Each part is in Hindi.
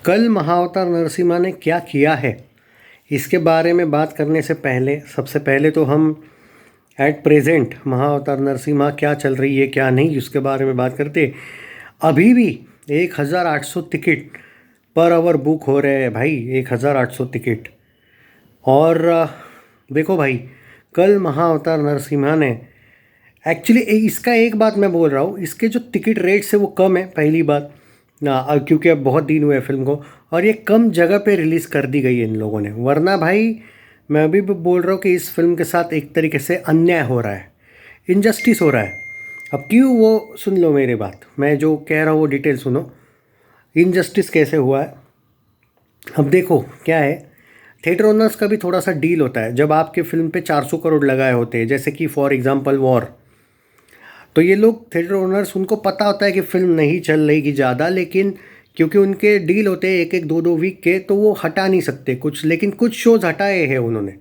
कल महाअवतार नरसिम्हा ने क्या किया है, इसके बारे में बात करने से पहले सबसे पहले तो हम एट प्रेजेंट महाअवतार नरसिम्हा क्या चल रही है क्या नहीं उसके बारे में बात करते। अभी भी 1800 टिकट पर आवर बुक हो रहे हैं भाई, 1800 टिकट। और देखो भाई, कल महाअवतार नरसिम्हा ने एक्चुअली इसका एक बात मैं बोल रहा हूँ, इसके जो टिकट रेट्स है वो कम है पहली बात ना, क्योंकि अब बहुत दिन हुए फिल्म को और ये कम जगह पे रिलीज़ कर दी गई है इन लोगों ने। वरना भाई मैं अभी भी बोल रहा हूँ कि इस फिल्म के साथ एक तरीके से अन्याय हो रहा है, इनजस्टिस हो रहा है। अब क्यों, वो सुन लो मेरी बात, मैं जो कह रहा हूँ वो डिटेल सुनो। इनजस्टिस कैसे हुआ है, अब देखो क्या है, थिएटर ओनर्स का भी थोड़ा सा डील होता है। जब आपके फिल्म पे 400 करोड़ लगाए होते हैं, जैसे कि फॉर एग्जांपल वॉर, तो ये लोग थिएटर ओनर्स, उनको पता होता है कि फिल्म नहीं चल रही की ज़्यादा, लेकिन क्योंकि उनके डील होते हैं एक एक दो दो वीक के, तो वो हटा नहीं सकते कुछ, लेकिन कुछ शोज़ हटाए हैं उन्होंने,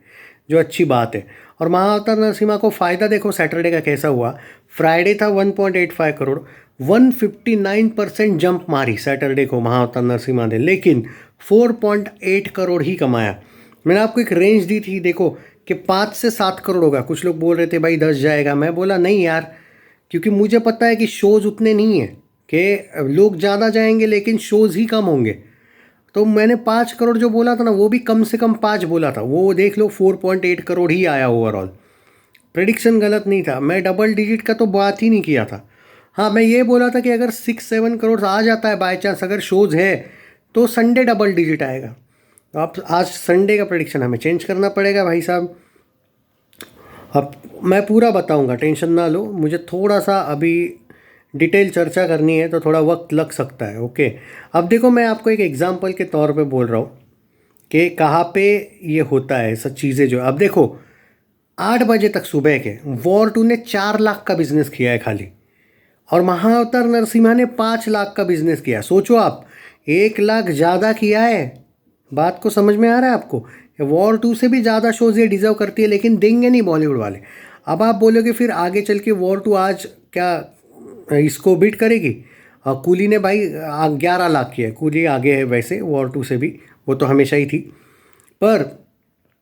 जो अच्छी बात है। और महाअवतार नरसिम्हा को फ़ायदा देखो सैटरडे का कैसा हुआ। फ्राइडे था 1.85 करोड़, 159% जंप मारी सैटरडे को महाअवतार नरसिम्हा ने, लेकिन 4.8 करोड़ ही कमाया। मैंने आपको एक रेंज दी थी देखो कि 5 से 7 करोड़ होगा, कुछ लोग बोल रहे थे भाई 10 जाएगा, मैं बोला नहीं यार, क्योंकि मुझे पता है कि शोज़ उतने नहीं हैं कि लोग ज़्यादा जाएंगे लेकिन शोज़ ही कम होंगे। तो मैंने 5 करोड़ जो बोला था ना, वो भी कम से कम 5 बोला था, वो देख लो 4.8 करोड़ ही आया ओवरऑल। प्रेडिक्शन गलत नहीं था, मैं डबल डिजिट का तो बात ही नहीं किया था। हाँ, मैं ये बोला था कि अगर 6-7 करोड़ आ जाता है बाई चांस, अगर शोज़ है तो संडे डबल डिजिट आएगा। तो अब आज संडे का प्रेडिक्शन हमें चेंज करना पड़ेगा भाई साहब। अब मैं पूरा बताऊंगा, टेंशन ना लो, मुझे थोड़ा सा अभी डिटेल चर्चा करनी है तो थोड़ा वक्त लग सकता है। ओके, अब देखो मैं आपको एक एग्जांपल के तौर पे बोल रहा हूँ कि कहाँ पे ये होता है सब चीज़ें। जो अब देखो 8 बजे तक सुबह के वॉर 2 ने 4 लाख का बिजनेस किया है खाली, और महाअवतार नरसिम्हा ने 5 लाख का बिजनेस किया। सोचो आप, 1 लाख ज़्यादा किया है। बात को समझ में आ रहा है आपको? वॉर 2 से भी ज़्यादा शोज़ ये डिज़र्व करती है, लेकिन देंगे नहीं बॉलीवुड वाले। अब आप बोलोगे फिर आगे चल के वॉर 2 आज क्या इसको बीट करेगी? कूली ने भाई 11 लाख किया है, कूली आगे है वैसे वॉर 2 से भी, वो तो हमेशा ही थी। पर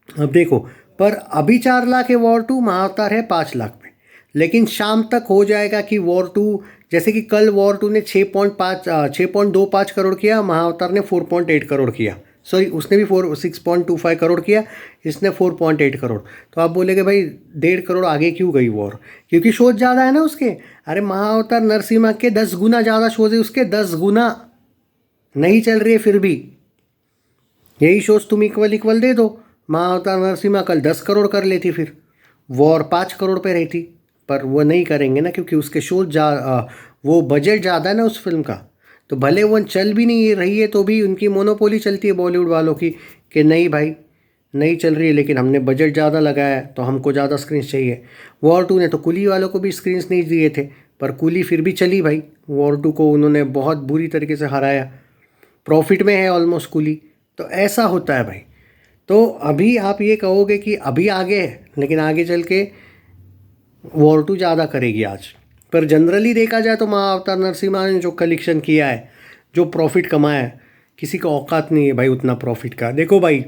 अब देखो, पर अभी 4 लाख है वॉर 2, महाअवतार है 5 लाख पे, लेकिन शाम तक हो जाएगा कि वॉर 2, जैसे कि कल वॉर 2 ने 6.25 करोड़ किया, महाअवतार ने 4.8 करोड़ किया। सॉरी, उसने भी 6.25 करोड़ किया, इसने 4.8 करोड़। तो आप बोलेगे भाई 1.5 करोड़ आगे क्यों गई वॉर? क्योंकि शोज ज़्यादा है ना उसके। अरे महाअवतार नरसिम्हा के 10 गुना ज़्यादा शोज है उसके, 10 गुना। नहीं चल रही है फिर भी, यही शोज तुम इक्वल इक्वल दे दो। महाअवतार नरसिम्हा कल 10 करोड़ कर लेती, फिर वॉर 5 करोड़ पे रहती। पर वो नहीं करेंगे ना, क्योंकि उसके शोज वो बजट ज़्यादा है ना उस फिल्म का। तो भले वो चल भी नहीं रही है तो भी उनकी मोनोपोली चलती है बॉलीवुड वालों की, कि नहीं भाई नहीं चल रही है, लेकिन हमने बजट ज़्यादा लगाया है तो हमको ज़्यादा स्क्रीन्स चाहिए। वॉर 2 ने तो कुली वालों को भी स्क्रीन्स नहीं दिए थे, पर कुली फिर भी चली भाई। वॉर 2 को उन्होंने बहुत बुरी तरीके से हराया, प्रॉफिट में है ऑलमोस्ट कुली। तो ऐसा होता है भाई। तो अभी आप ये कहोगे कि अभी आगे है, लेकिन आगे चल के वॉर 2 ज़्यादा करेगी आज। पर जनरली देखा जाए तो महाअवतार नरसिम्हा ने जो कलेक्शन किया है, जो प्रॉफिट कमाया है, किसी का औकात नहीं है भाई उतना प्रॉफिट का। देखो भाई,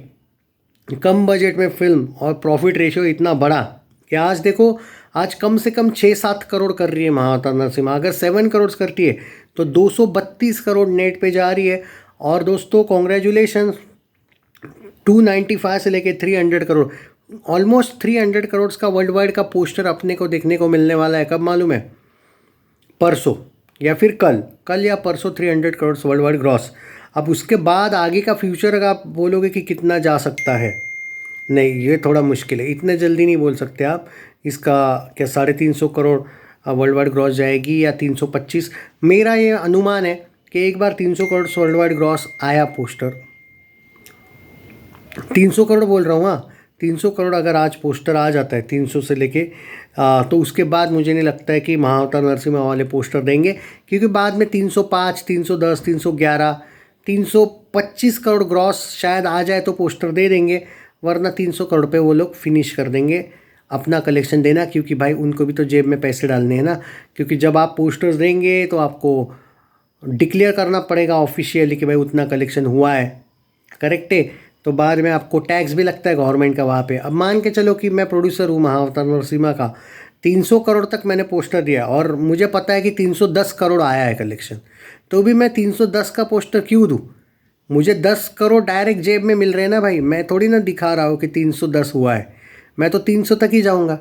कम बजट में फिल्म और प्रॉफिट रेशियो इतना बड़ा कि आज देखो, आज कम से कम 6-7 करोड़ कर रही है महाअवतार नरसिम्हा। अगर 7 करोड़ करती है तो 232 करोड़ नेट पे जा रही है। और दोस्तों कॉन्ग्रेचुलेशन, 295 से लेके 300 करोड़, ऑलमोस्ट 300 करोड़ का वर्ल्ड वाइड का पोस्टर अपने को देखने को मिलने वाला है। कब मालूम है? परसों या फिर कल या परसों 300 करोड़ वर्ल्ड वाइड ग्रॉस। अब उसके बाद आगे का फ्यूचर अगर आप बोलोगे कि कितना जा सकता है, नहीं, ये थोड़ा मुश्किल है, इतने जल्दी नहीं बोल सकते आप। इसका क्या 350 करोड़ वर्ल्ड वाइड ग्रॉस जाएगी या 325? मेरा ये अनुमान है कि एक बार 300 करोड़ वर्ल्ड वाइड ग्रॉस आया पोस्टर, 300 करोड़ बोल रहा हूँ, हाँ 300 करोड़ अगर आज पोस्टर आ जाता है 300 से लेके, तो उसके बाद मुझे नहीं लगता है कि महाअवतार नरसिम्हा वाले पोस्टर देंगे, क्योंकि बाद में 305, 310, 311, 325 करोड़ ग्रॉस शायद आ जाए तो पोस्टर दे देंगे, वरना 300 करोड़ पे वो लोग फिनिश कर देंगे अपना कलेक्शन देना। क्योंकि भाई उनको भी तो जेब में पैसे डालने हैं ना, क्योंकि जब आप पोस्टर्स देंगे तो आपको डिक्लेयर करना पड़ेगा ऑफिशियली कि भाई उतना कलेक्शन हुआ है, करेक्ट है। तो बाद में आपको टैक्स भी लगता है गवर्नमेंट का वहाँ पे। अब मान के चलो कि मैं प्रोड्यूसर हूँ महाअवतार नरसिम्हा का, 300 करोड़ तक मैंने पोस्टर दिया और मुझे पता है कि 310 करोड़ आया है कलेक्शन, तो भी मैं 310 का पोस्टर क्यों दूँ? मुझे 10 करोड़ डायरेक्ट जेब में मिल रहे हैं ना भाई, मैं थोड़ी ना दिखा रहा हूँ कि 310 हुआ है, मैं तो 300 तक ही जाऊँगा।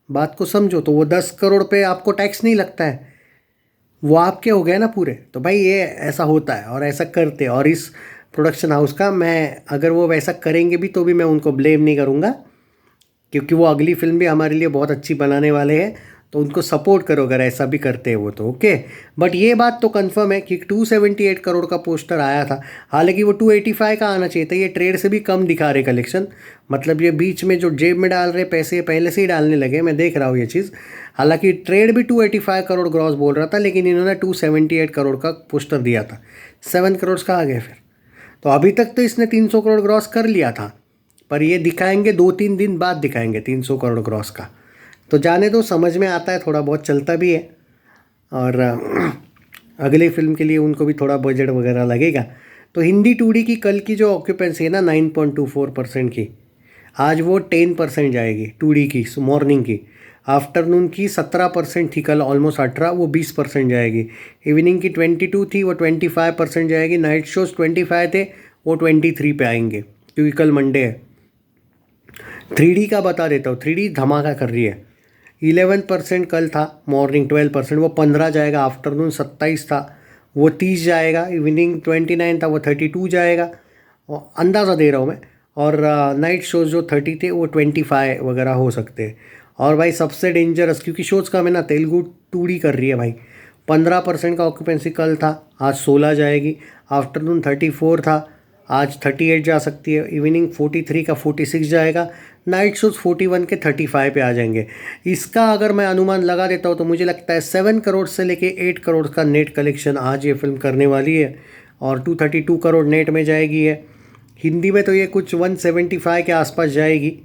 बात को समझो। तो वो 10 करोड़ पे आपको टैक्स नहीं लगता है, वो आपके हो गए ना पूरे। तो भाई ये ऐसा होता है और ऐसा करते हैं। और इस प्रोडक्शन हाउस का मैं, अगर वो वैसा करेंगे भी तो भी मैं उनको ब्लेम नहीं करूँगा, क्योंकि वो अगली फिल्म भी हमारे लिए बहुत अच्छी बनाने वाले हैं। तो उनको सपोर्ट करो अगर ऐसा भी करते हैं वो तो, ओके। बट ये बात तो कंफर्म है कि 278 करोड़ का पोस्टर आया था। हालांकि वो 285 का आना चाहिए था, ये ट्रेड से भी कम दिखा रहे कलेक्शन। मतलब ये बीच में जो जेब में डाल रहे पैसे पहले से ही डालने लगे, मैं देख रहा हूँ ये चीज़। हालांकि ट्रेड भी 285 करोड़ ग्रॉस बोल रहा था, लेकिन इन्होंने 278 करोड़ का पोस्टर दिया था। 7 करोड़ का आ गया फिर। तो अभी तक तो इसने 300 करोड़ ग्रॉस कर लिया था, पर ये दिखाएंगे 2-3 दिन बाद दिखाएंगे 300 करोड़ ग्रॉस का। तो जाने दो, समझ में आता है, थोड़ा बहुत चलता भी है। और अगली फिल्म के लिए उनको भी थोड़ा बजट वगैरह लगेगा। तो हिंदी 2D की कल की जो ऑक्यूपेंसी है ना 9.24% की, आज वो 10% जाएगी 2D की मॉर्निंग की। आफ्टरनून की 17% थी कल, ऑलमोस्ट 18, वो 20% जाएगी। इवनिंग की 22 थी, वो 25% जाएगी। नाइट शोज 25 थे, वो 23 पे आएंगे, क्योंकि कल मंडे है। 3D का बता देता हूँ, 3D धमाका कर रही है। 11% कल था, मॉर्निंग 12%, वो 15 जाएगा। आफ्टरनून 27 था, वो 30 जाएगा। इवनिंग 29 था, वो 32 जाएगा। और अंदाज़ा दे रहा हूँ मैं। और नाइट शोज़ जो 30 थे वो 25 वगैरह हो सकते हैं। और भाई सबसे डेंजरस, क्योंकि शोज़ का मैं ना तेलुगु 2D कर रही है भाई। 15% का ऑक्यूपेंसी कल था, आज 16 जाएगी। आफ्टरनून 34 था, आज 38 जा सकती है। इवनिंग 43 का 46 जाएगा। नाइट शोज़ 41 के 35 पे आ जाएंगे। इसका अगर मैं अनुमान लगा देता हूँ तो मुझे लगता है 7 करोड़ से लेके 8 करोड़ का नेट कलेक्शन आज ये फिल्म करने वाली है। और 232 करोड़ नेट में जाएगी है। हिंदी में तो ये कुछ 175 के आसपास जाएगी।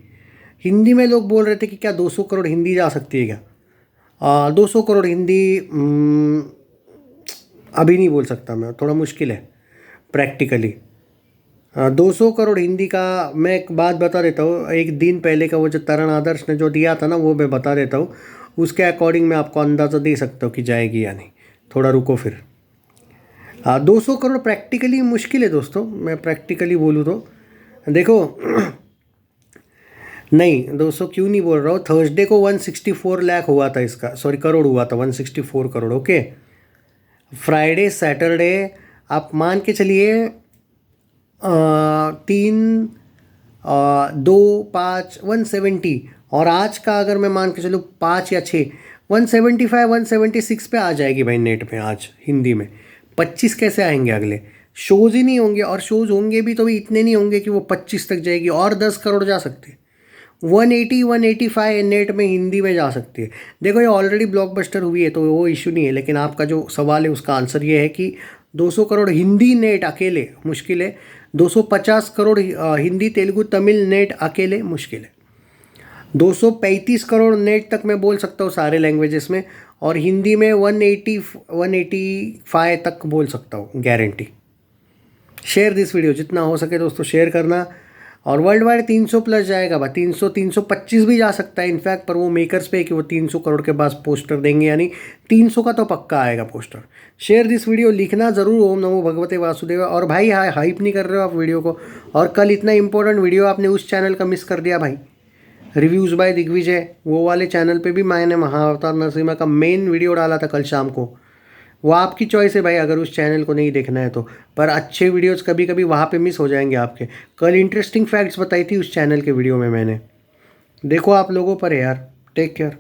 हिंदी में लोग बोल रहे थे कि क्या 200 करोड़ हिंदी जा सकती है क्या? 200 करोड़ हिंदी अभी नहीं बोल सकता मैं, थोड़ा मुश्किल है प्रैक्टिकली। 200 करोड़ हिंदी का मैं एक बात बता देता हूँ। एक दिन पहले का वो जो तरण आदर्श ने जो दिया था ना, वो मैं बता देता हूँ। उसके अकॉर्डिंग मैं आपको अंदाज़ा दे सकता हूँ कि जाएगी या नहीं। थोड़ा रुको फिर। 200 करोड़ प्रैक्टिकली मुश्किल है दोस्तों, मैं प्रैक्टिकली बोलूँ तो देखो। नहीं, 200 क्यों नहीं बोल रहा हूँ। थर्सडे को 164 लाख हुआ था इसका, सॉरी करोड़ हुआ था, 164 करोड़, ओके। फ्राइडे सैटरडे आप मान के चलिए 2, 5, 170। और आज का अगर मैं मान के चलूँ 5 या 6, 175, 176 पे आ जाएगी भाई नेट पे आज हिंदी में। 25 कैसे आएंगे? अगले शोज़ ही नहीं होंगे, और शोज़ होंगे भी तो भी इतने नहीं होंगे कि वो 25 तक जाएगी। और 10 करोड़ जा सकते हैं। 180, 185 नेट में हिंदी में जा सकती है। देखो ये ऑलरेडी ब्लॉकबस्टर हुई है तो वो इशू नहीं है, लेकिन आपका जो सवाल है उसका आंसर ये है कि 200 करोड़ हिंदी नेट अकेले मुश्किल है। 250 करोड़ हिंदी तेलुगु तमिल नेट अकेले मुश्किल है। 235 करोड़ नेट तक मैं बोल सकता हूँ सारे लैंग्वेजेस में, और हिंदी में 180 185 तक बोल सकता हूँ गारंटी। शेयर दिस वीडियो, जितना हो सके दोस्तों शेयर करना। और वर्ल्ड वाइड 300 प्लस जाएगा भाई, 300 325 भी जा सकता है इनफैक्ट, पर वो मेकर्स पे है कि वो 300 करोड़ के पास पोस्टर देंगे, यानी 300 का तो पक्का आएगा पोस्टर। शेयर दिस वीडियो, लिखना ज़रूर ओम नमो भगवते वासुदेव। और भाई हाइप नहीं कर रहे हो आप वीडियो को। और कल इतना इंपॉर्टेंट वीडियो आपने उस चैनल का मिस कर दिया भाई, रिव्यूज़ बाय दिग्विजय, वो वाले चैनल पे भी मैंने महाअवतार नरसिम्हा का मेन वीडियो डाला था कल शाम को। वो आपकी चॉइस है भाई अगर उस चैनल को नहीं देखना है तो, पर अच्छे वीडियोस कभी कभी वहाँ पे मिस हो जाएंगे आपके। कल इंटरेस्टिंग फैक्ट्स बताई थी उस चैनल के वीडियो में मैंने, देखो आप लोगों पर है यार। Take care.